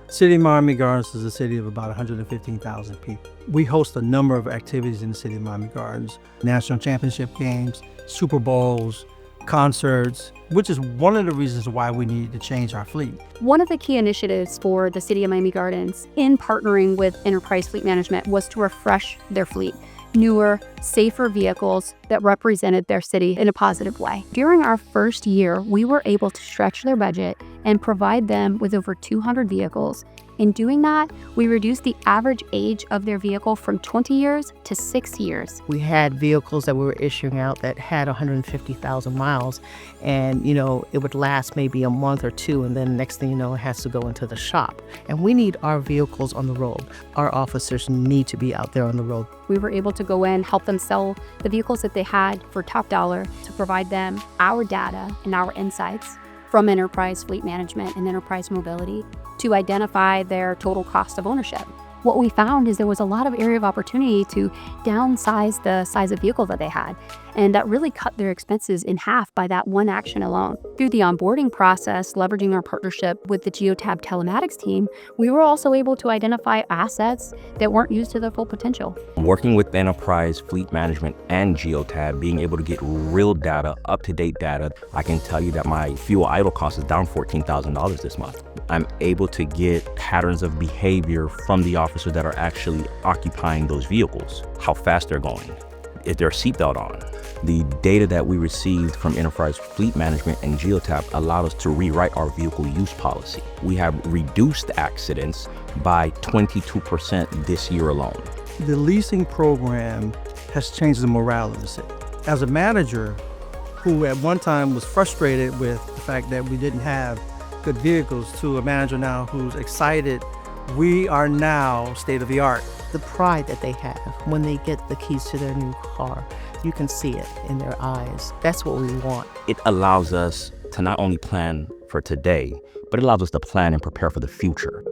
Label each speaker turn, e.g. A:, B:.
A: City of Miami Gardens is a city of about 115,000 people. We host a number of activities in the city of Miami Gardens: national championship games, Super Bowls, concerts, which is one of the reasons why we need to change our fleet.
B: One of the key initiatives for the City of Miami Gardens in partnering with Enterprise Fleet Management was to refresh their fleet. Newer, safer vehicles that represented their city in a positive way. During our first year, we were able to stretch their budget and provide them with over 200 vehicles. In doing that, we reduced the average age of their vehicle from 20 years to 6 years.
C: We had vehicles that we were issuing out that had 150,000 miles, and it would last maybe a month or two, and then next thing you know, it has to go into the shop. And we need our vehicles on the road. Our officers need to be out there on the road.
B: We were able to go in, help them sell the vehicles that they had for top dollar to provide them our data and our insights from Enterprise Fleet Management and Enterprise Mobility to identify their total cost of ownership. What we found is there was a lot of area of opportunity to downsize the size of vehicle that they had, and that really cut their expenses in half by that one action alone. Through the onboarding process, leveraging our partnership with the Geotab telematics team, we were also able to identify assets that weren't used to their full potential.
D: Working with Enterprise Fleet Management and Geotab, being able to get real data, up-to-date data, I can tell you that my fuel idle cost is down $14,000 this month. I'm able to get patterns of behavior from the officers that are actually occupying those vehicles, how fast they're going, is their seatbelt on. The data that we received from Enterprise Fleet Management and Geotab allowed us to rewrite our vehicle use policy. We have reduced accidents by 22% this year alone.
A: The leasing program has changed the morale of the city. As a manager who at one time was frustrated with the fact that we didn't have good vehicles, to a manager now who's excited, we are now state of the art.
C: The pride that they have when they get the keys to their new car, you can see it in their eyes. That's what we want.
D: It allows us to not only plan for today, but it allows us to plan and prepare for the future.